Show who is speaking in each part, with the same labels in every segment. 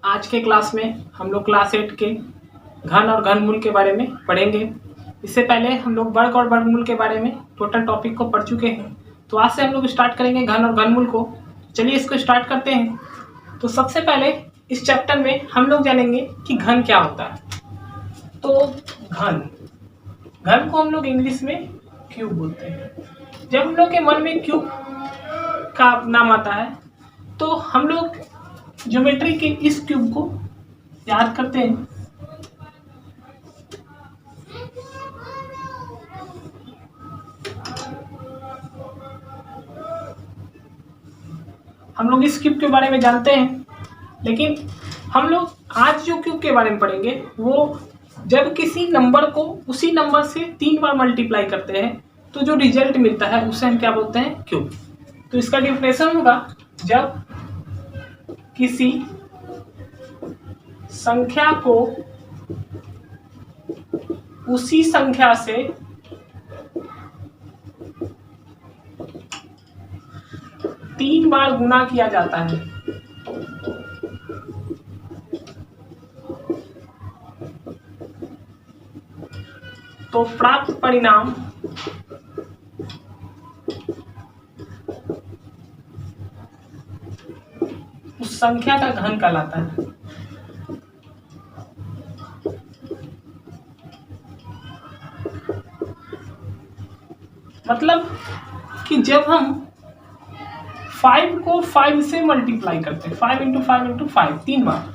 Speaker 1: आज के क्लास में हम लोग क्लास 8 के घन और घनमूल के बारे में पढ़ेंगे। इससे पहले हम लोग वर्ग और वर्गमूल के बारे में टोटल टॉपिक को पढ़ चुके हैं। तो आज से हम लोग स्टार्ट करेंगे घन और घनमूल को। चलिए इसको स्टार्ट करते हैं। तो सबसे पहले इस चैप्टर में हम लोग जानेंगे कि घन क्या होता है। तो घन घन को हम लोग इंग्लिश में क्यूब बोलते हैं। जब हम लोग के मन में क्यूब का नाम आता है तो हम लोग ज्योमेट्री के इस क्यूब को याद करते हैं। हम लोग इस क्यूब के बारे में जानते हैं, लेकिन हम लोग आज जो क्यूब के बारे में पढ़ेंगे वो जब किसी नंबर को उसी नंबर से 3 बार मल्टीप्लाई करते हैं तो जो रिजल्ट मिलता है उसे हम क्या बोलते हैं, क्यूब। तो इसका डेफिनेशन होगा, जब किसी संख्या को उसी संख्या से 3 बार गुना किया जाता है तो प्राप्त परिणाम उस संख्या का घन कहलाता है। मतलब कि जब हम 5 को 5 से मल्टीप्लाई करते हैं, 5 इंटू 5 इंटू 5 3 बार,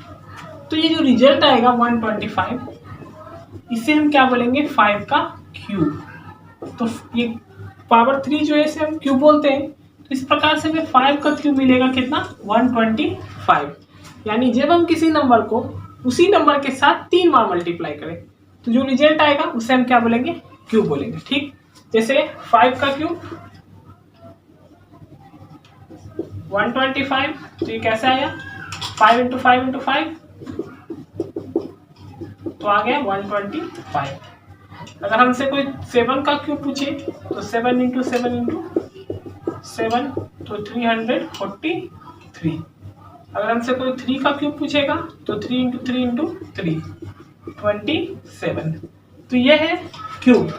Speaker 1: तो ये जो रिजल्ट आएगा 125, इसे हम क्या बोलेंगे, 5 का क्यूब। तो ये पावर 3 जो है इसे हम क्यूब बोलते हैं। तो इस प्रकार से हमें 5 का क्यूब मिलेगा कितना, 125। यानी जब हम किसी नंबर को उसी नंबर के साथ 3 बार मल्टीप्लाई करें तो जो रिजल्ट आएगा उसे हम क्या बोलेंगे, क्यूब बोलेंगे। ठीक, जैसे 5 का क्यूब 125, तो ये कैसे आया, 5 इंटू 5 इंटू 5, तो आ गया 125। अगर हमसे कोई 7 का क्यूब पूछे तो 7 इंटू 7 इंटू 7, तो 343। अगर हमसे कोई 3 का क्यूब पूछेगा तो 3 इंटू 3 इंटू 3, 27। तो यह है क्यूब।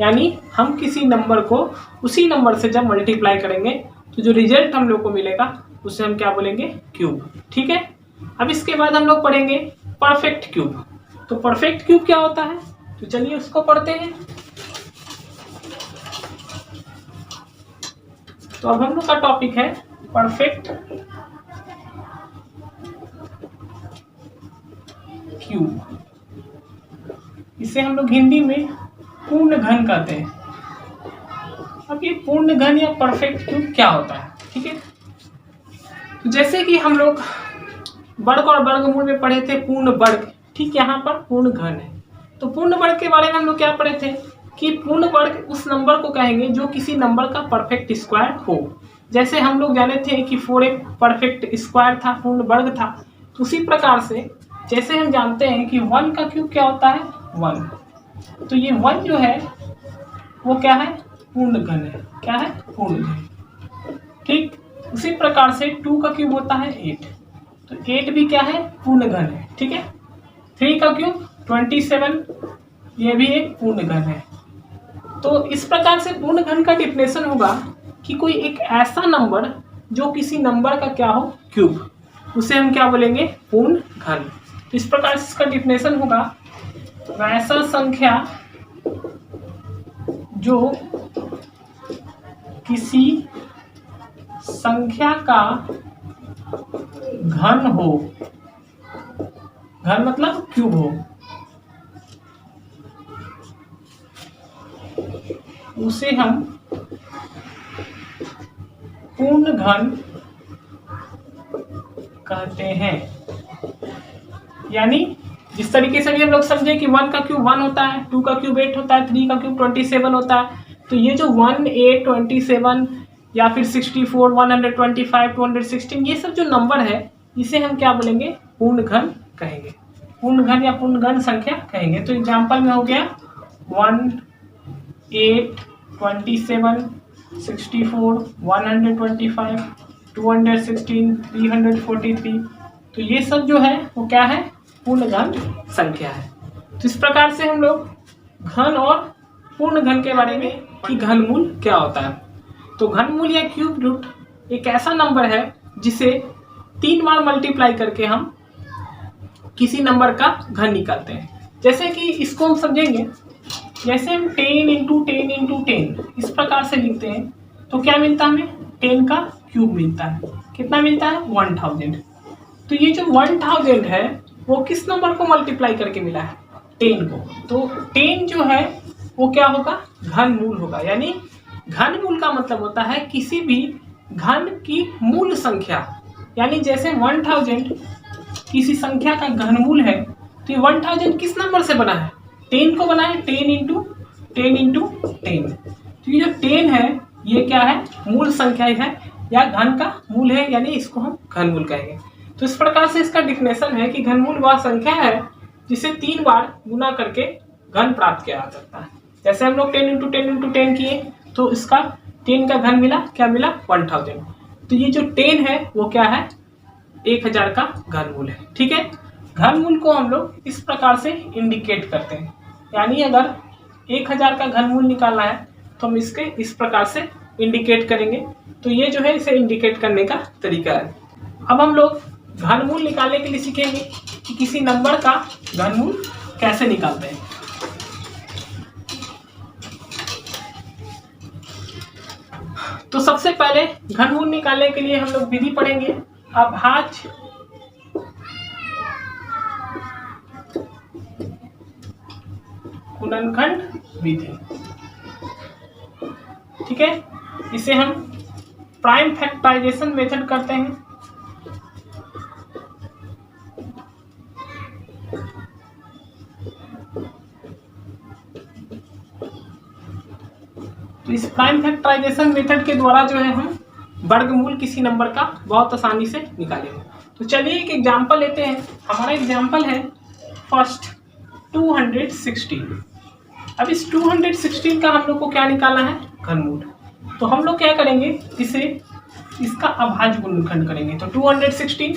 Speaker 1: यानी हम किसी नंबर को उसी नंबर से जब मल्टीप्लाई करेंगे तो जो रिजल्ट हम लोग को मिलेगा उसे हम क्या बोलेंगे, क्यूब। ठीक है, अब इसके बाद हम लोग पढ़ेंगे परफेक्ट क्यूब। तो परफेक्ट क्यूब क्या होता है, तो चलिए उसको पढ़ते हैं। तो अब हम लोग का टॉपिक है परफेक्ट क्यूब। इसे हम लोग हिंदी में पूर्ण घन कहते हैं। अब ये पूर्ण घन या परफेक्ट क्यूब क्या होता है, ठीक है। तो जैसे कि हम लोग वर्ग और वर्गमूल में पढ़े थे पूर्ण वर्ग, ठीक, यहाँ पर पूर्ण घन है। तो पूर्ण वर्ग के बारे में हम लोग क्या पढ़े थे कि पूर्ण वर्ग उस नंबर को कहेंगे जो किसी नंबर का परफेक्ट स्क्वायर हो। जैसे हम लोग जाने थे कि 4 एक परफेक्ट स्क्वायर था, पूर्ण वर्ग था। तो उसी प्रकार से जैसे हम जानते हैं कि 1 का क्यूब क्या होता है, 1, तो ये 1 जो है वो क्या है, पूर्ण घन है। क्या है, पूर्ण घन। ठीक, उसी प्रकार से 2 का क्यूब होता है 8, तो 8 भी क्या है, पूर्ण घन है। ठीक है, 3 का क्यूब 27, ये भी एक पूर्ण घन है। तो इस प्रकार से पूर्ण घन का डेफिनेशन होगा कि कोई एक ऐसा नंबर जो किसी नंबर का क्या हो, क्यूब, उसे हम क्या बोलेंगे, पूर्ण घन। तो इस प्रकार से इसका डेफिनेशन होगा, वैसा संख्या जो किसी संख्या का घन हो, घन मतलब क्यूब हो, उसे हम पूर्ण घन कहते हैं। यानी जिस तरीके से भी हम लोग समझे कि 1 का क्यूब 1 होता है, 2 का क्यूब 8 होता है, 3 का क्यूब 27 होता है, तो ये जो 1, 8, 27 या फिर 64, 125, 216, ये सब जो नंबर है इसे हम क्या बोलेंगे, पूर्ण घन कहेंगे। पूर्ण घन या पूर्ण घन संख्या कहेंगे। तो एग्जाम्पल में हो गया 1, 8, 27, 64, 125, 216, 343, तो ये सब जो है वो क्या है, पूर्ण घन संख्या है। तो इस प्रकार से हम लोग घन और पूर्ण घन के बारे में कि घनमूल क्या होता है। तो घनमूल या क्यूब रूट एक ऐसा नंबर है जिसे 3 बार मल्टीप्लाई करके हम किसी नंबर का घन निकालते हैं। जैसे कि इसको हम समझेंगे, जैसे हम 10 इंटू 10 इंटू 10 इस प्रकार से लिखते हैं तो क्या मिलता है हमें, 10 का क्यूब मिलता है। कितना मिलता है, 1000। तो ये जो 1000 है वो किस नंबर को मल्टीप्लाई करके मिला है, 10 को। तो 10 जो है वो क्या होगा, घनमूल होगा। यानी घनमूल का मतलब होता है किसी भी घन की मूल संख्या। यानी जैसे 1000 किसी संख्या का घनमूल है तो ये 1000 किस नंबर से बना है, 10 को बना है, 10 इंटू 10 इंटू 10। तो ये जो 10 है ये क्या है, मूल संख्या है या घन का मूल है, यानी इसको हम घनमूल कहेंगे। तो इस प्रकार से इसका डिफिनेशन है कि घनमूल वह संख्या है जिसे 3 बार गुना करके घन प्राप्त किया जा सकता है। जैसे हम लोग 10 इंटू 10 इंटू 10 किए तो इसका 10 का घन मिला, क्या मिला, 1000। तो ये जो 10 है वो क्या है, 1000 का घनमूल है। ठीक है, घनमूल को हम लोग इस प्रकार से इंडिकेट करते हैं। यानी अगर 1000 का घनमूल निकालना है तो हम इसके इस प्रकार से इंडिकेट करेंगे। तो ये जो है इसे इंडिकेट करने का तरीका है। अब हम लोग घनमूल निकालने के लिए सीखेंगे कि किसी नंबर का घनमूल कैसे निकालते हैं। तो सबसे पहले घनमूल निकालने के लिए हम लोग विधि पढ़ेंगे, अभाज्य गुणनखंड विधि। ठीक है, इसे हम प्राइम फैक्टराइजेशन मेथड करते हैं। तो इस प्राइम फैक्टराइजेशन मेथड के द्वारा जो है हम वर्गमूल किसी नंबर का बहुत आसानी से निकालेंगे। तो चलिए एक एग्जांपल लेते हैं। हमारा एग्जांपल है फर्स्ट 216। अब इस 216 का हम लोग को क्या निकालना है, घनमूल। तो हम लोग क्या करेंगे, इसका अभाज्य गुणनखंड करेंगे। तो 216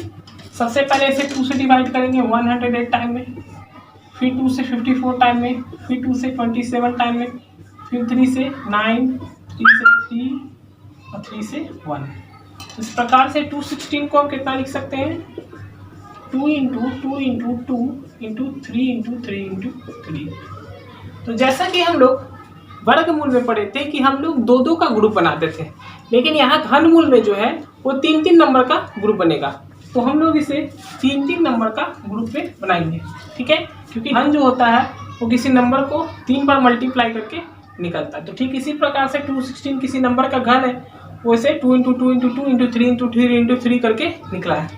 Speaker 1: सबसे पहले इसे 2 से डिवाइड करेंगे 108 टाइम में, फिर 2 से 54 टाइम में, फिर 2 से 27 टाइम में, फिर 3 से 9, 3 से 3 और 3 से 1। इस प्रकार से 216 को हम कितना लिख सकते हैं, 2 into 2 into 2 into 3 into 3 into 3। तो जैसा कि हम लोग वर्गमूल में पढ़े थे कि हम लोग 2-2 का ग्रुप बनाते थे, लेकिन यहाँ घनमूल में जो है वो 3-3 नंबर का ग्रुप बनेगा। तो हम लोग इसे 3-3 नंबर का ग्रुप में बनाएंगे। ठीक है, क्योंकि घन जो होता है वो किसी नंबर को 3 बार मल्टीप्लाई करके निकलता है। तो ठीक इसी प्रकार से 216 किसी नंबर का घन है, वो इसे 2 into 2 into 2 into 3 into 3 into 3 करके निकला है।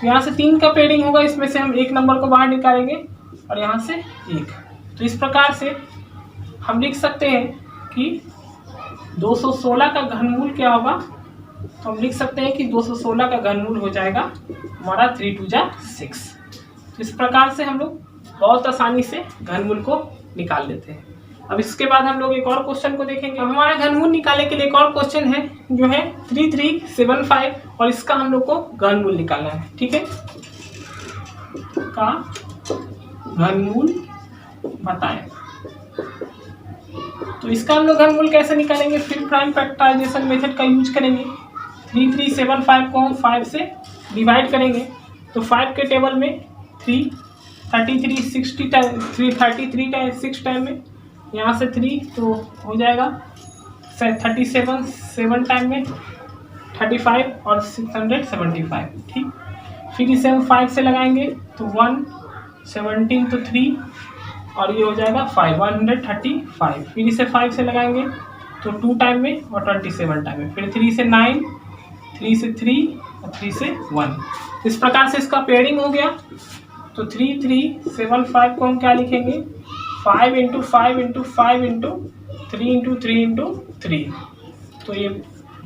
Speaker 1: तो यहाँ से 3 का पेयरिंग होगा, इसमें से हम एक नंबर को बाहर निकालेंगे और यहाँ से 1। तो इस प्रकार से हम लिख सकते हैं कि 216 का घनमूल क्या होगा। तो हम लिख सकते हैं कि 216 का घनमूल हो जाएगा हमारा 3 2 जा 6। तो इस प्रकार से हम लोग बहुत आसानी से घनमूल को निकाल लेते हैं। अब इसके बाद हम लोग एक और क्वेश्चन को देखेंगे। अब हमारा घनमूल निकालने के लिए एक और क्वेश्चन है जो है 3375 और इसका हम लोग को घनमूल निकालना है। ठीक है, का घनमूल बताएं। तो इसका हम लोग घनमूल कैसे निकालेंगे, फिर प्राइम फैक्टराइजेशन मेथड का यूज करेंगे। 3375 को हम 5 से डिवाइड करेंगे तो 5 के टेबल में 3 33 60 टाइम 33 टाइम 6 टाइम में, यहाँ से 3 तो हो जाएगा 37 7 टाइम में 35 और 675। ठीक, फिर इसे हम 5 से लगाएंगे तो 1 17 तो 3 और ये हो जाएगा 5 135। फिर इसे 5 से लगाएंगे तो 2 टाइम में और 27 टाइम में, फिर 3 से 9, 3 से 3 और 3 से 1। इस प्रकार से इसका पेयरिंग हो गया। तो 3375 को हम क्या लिखेंगे, 5 into 5 into 5 into 3 into 3 into 3। तो ये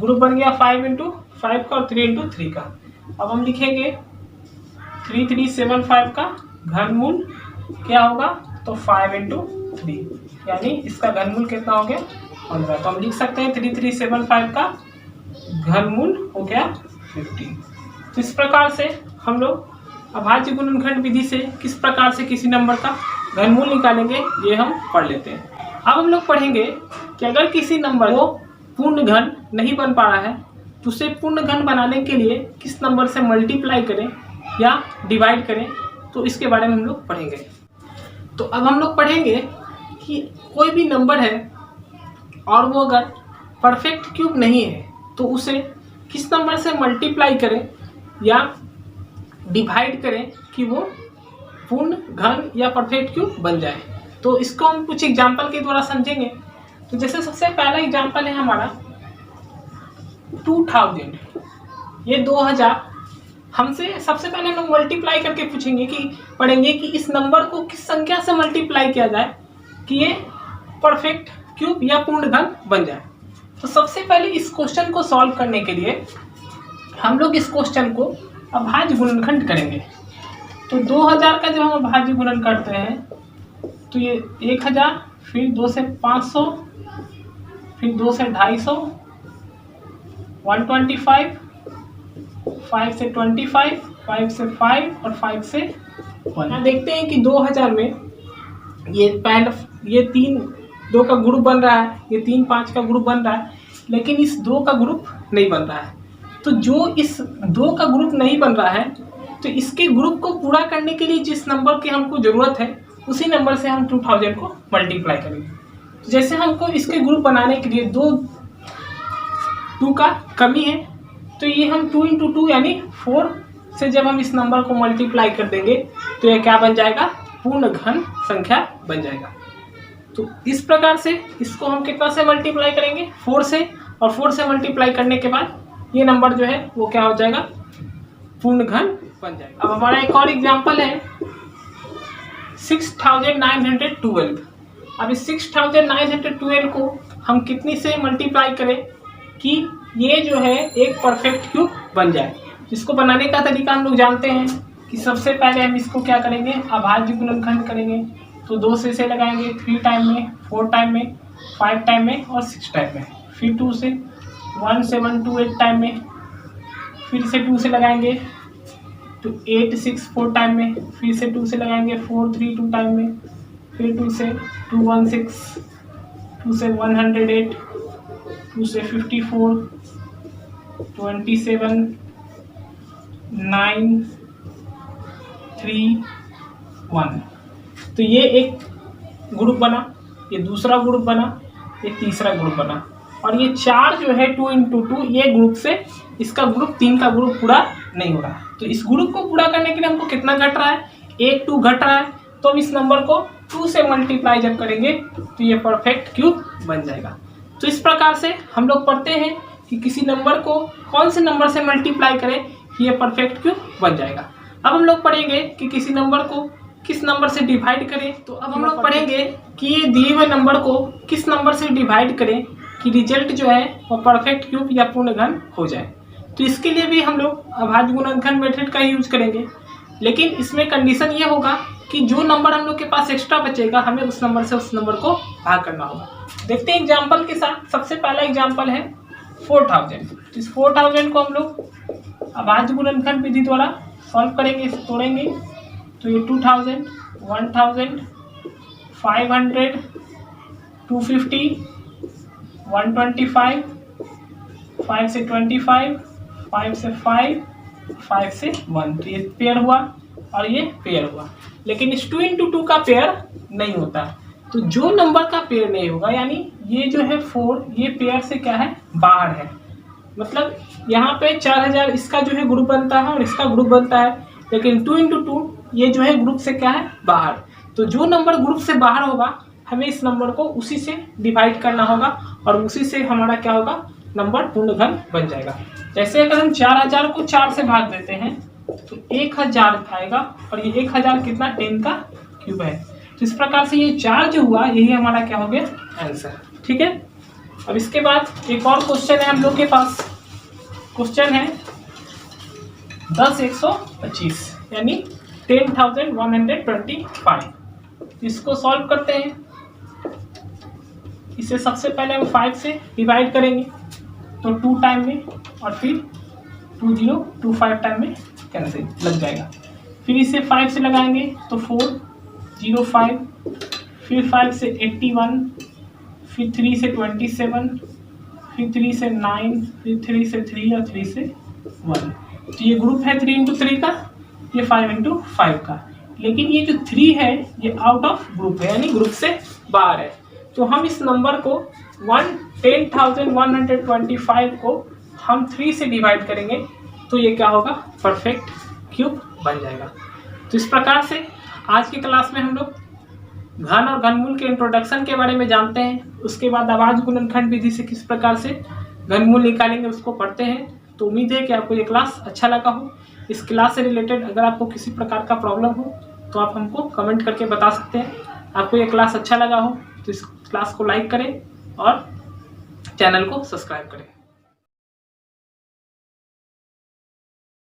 Speaker 1: ग्रुप बन गया 5 इंटू 5 का और 3 इंटू 3 का। अब हम लिखेंगे 3375 का घनमूल क्या होगा, तो 5 इंटू 3, यानी इसका घनमूल कितना हो गया 15। तो हम लिख सकते हैं 3375 का घनमूल हो गया 50। तो इस प्रकार से हम लोग अभाज्य गुणनखंड विधि से किस प्रकार से किसी नंबर का घनमूल निकालेंगे ये हम पढ़ लेते हैं। अब हम लोग पढ़ेंगे कि अगर किसी नंबर को पूर्ण घन नहीं बन पा रहा है तो उसे पूर्ण घन बनाने के लिए किस नंबर से मल्टीप्लाई करें या डिवाइड करें, तो इसके बारे में हम लोग पढ़ेंगे। तो अब हम लोग पढ़ेंगे कि कोई भी नंबर है और वो अगर परफेक्ट क्यूब नहीं है तो उसे किस नंबर से मल्टीप्लाई करें या डिवाइड करें कि वो पूर्ण घन या परफेक्ट क्यूब बन जाए। तो इसको हम कुछ एग्जाम्पल के द्वारा समझेंगे। तो जैसे सबसे पहला एग्जाम्पल है हमारा 2000, ये 2000। हमसे सबसे पहले हम लोग मल्टीप्लाई करके पूछेंगे कि पढ़ेंगे कि इस नंबर को किस संख्या से मल्टीप्लाई किया जाए कि ये परफेक्ट क्यूब या पूर्ण घन बन जाए। तो सबसे पहले इस क्वेश्चन को सॉल्व करने के लिए हम लोग इस क्वेश्चन को अभाज्य गुणनखंड करेंगे। तो 2000 का जब हम अभाज्य गुणन करते हैं तो ये 1000, फिर 2 से 500, फिर 2 से 250, 125, 5 से 25, 5 से 5 और 5 से 1। यहाँ देखते हैं कि 2000 में ये 3 2 का ग्रुप बन रहा है, ये 3 5 का ग्रुप बन रहा है, लेकिन इस 2 का ग्रुप नहीं बन रहा है। तो जो इस 2 का ग्रुप नहीं बन रहा है तो इसके ग्रुप को पूरा करने के लिए जिस नंबर की हमको ज़रूरत है उसी नंबर से हम 2000 को मल्टीप्लाई करेंगे। तो जैसे हमको इसके ग्रुप बनाने के लिए 2 का कमी है तो ये हम 2 × 2 यानी 4 से जब हम इस नंबर को मल्टीप्लाई कर देंगे तो यह क्या बन जाएगा, पूर्ण घन संख्या बन जाएगा। तो इस प्रकार से इसको हम कितना से मल्टीप्लाई करेंगे, 4 से, और 4 से मल्टीप्लाई करने के बाद ये नंबर जो है वो क्या हो जाएगा, पूर्ण घन बन जाएगा। अब हमारा एक और एग्जांपल है 6912। अब इस 6912 को हम कितनी से मल्टीप्लाई करें कि ये जो है एक परफेक्ट क्यूब बन जाए। इसको बनाने का तरीका हम लोग जानते हैं कि सबसे पहले हम इसको क्या करेंगे, अभाज्य गुणनखंड करेंगे। तो 2 से इसे लगाएंगे 3 टाइम में, 4 टाइम में, 5 टाइम में और 6 टाइम में, फिर 2 से 1728 टाइम में, फिर से 2 से लगाएंगे तो 864 टाइम में, फिर से 2 से लगाएंगे 432 टाइम में, फिर 2 से 216, 2 से 108, 2 से 54, 27, 9, 3, 1। तो ये एक ग्रुप बना, ये दूसरा ग्रुप बना, ये तीसरा ग्रुप बना, और ये 4 जो है 2 × 2 ये ग्रुप से इसका ग्रुप 3 का ग्रुप पूरा नहीं हो रहा। तो इस ग्रुप को पूरा करने के लिए हमको कितना घट रहा है, 1 2 घट रहा है। तो हम इस नंबर को 2 से मल्टीप्लाई जब करेंगे तो ये परफेक्ट क्यूब बन जाएगा। तो इस प्रकार से हम लोग पढ़ते हैं कि किसी नंबर को कौन से नंबर से मल्टीप्लाई करें कि ये परफेक्ट क्यूब बन जाएगा। अब हम लोग पढ़ेंगे कि किसी नंबर को किस नंबर से डिवाइड करें। तो अब हम लोग पढ़ेंगे कि ये दिए हुए नंबर को किस नंबर से डिवाइड करें कि रिजल्ट जो है वो परफेक्ट क्यूब या पूर्ण घन हो जाए। तो इसके लिए भी हम लोग अभाज्य गुणनखंड मेथड का यूज करेंगे, लेकिन इसमें कंडीशन ये होगा कि जो नंबर हम लोग के पास एक्स्ट्रा बचेगा हमें उस नंबर से उस नंबर को भाग करना होगा। देखते हैं एग्जाम्पल के साथ। सबसे पहला एग्जाम्पल है 4000। तो इस 4000 को हम लोग अभाज्य गुणनखंड विधि द्वारा सॉल्व करेंगे, इसे तोड़ेंगे। तो ये 2000, 1000, 500, 250, 125, 5 से 25, 5 से 5, 5 से 1। तो ये पेयर हुआ और ये पेयर हुआ, लेकिन इस 2 × 2 का पेयर नहीं होता। तो जो नंबर का पेयर नहीं होगा, यानी ये जो है 4, ये पेयर से क्या है, बाहर है। मतलब यहाँ पे 4000 इसका जो है ग्रुप बनता है और इसका ग्रुप बनता है, लेकिन 2 × 2 ये जो है ग्रुप से क्या है, बाहर। तो जो नंबर ग्रुप से बाहर होगा हमें इस नंबर को उसी से डिवाइड करना होगा और उसी से हमारा क्या होगा, नंबर पूर्ण घन बन जाएगा। जैसे अगर हम 4000 को 4 से भाग देते हैं तो 1000 आएगा, और ये 1000 कितना, 10 का क्यूब है। तो इस प्रकार से ये 4 जो हुआ यही हमारा क्या हो गया, आंसर। ठीक है। अब इसके बाद एक और क्वेश्चन है हम लोग के पास। क्वेश्चन है 10,125 यानी 10,125। इसको सॉल्व करते हैं। इसे सबसे पहले हम 5 से डिवाइड करेंगे तो 2 टाइम में, और फिर 2025 टाइम में कैंसिल लग जाएगा। फिर इसे 5 से लगाएंगे तो 4 0 5, फिर 5 से 81, फिर 3 से 27, फिर 3 से 9, फिर 3 से 3 और 3 से 1। तो ये ग्रुप है 3 into 3 का, ये 5 into 5 का। लेकिन ये जो 3 है ये आउट ऑफ ग्रुप है, यानी ग्रुप से बाहर है। तो हम इस नंबर को 10,125 को हम 3 से डिवाइड करेंगे तो ये क्या होगा, परफेक्ट क्यूब बन जाएगा। तो इस प्रकार से आज की क्लास में हम लोग घन और घनमूल के इंट्रोडक्शन के बारे में जानते हैं। उसके बाद आवाज गुणनखंड विधि से किस प्रकार से घनमूल निकालेंगे उसको पढ़ते हैं। तो उम्मीद है कि आपको ये क्लास अच्छा लगा हो। इस क्लास से रिलेटेड अगर आपको किसी प्रकार का प्रॉब्लम हो तो आप हमको कमेंट करके बता सकते हैं। आपको ये क्लास अच्छा लगा हो तो इस क्लास को लाइक करें और चैनल को सब्सक्राइब करें।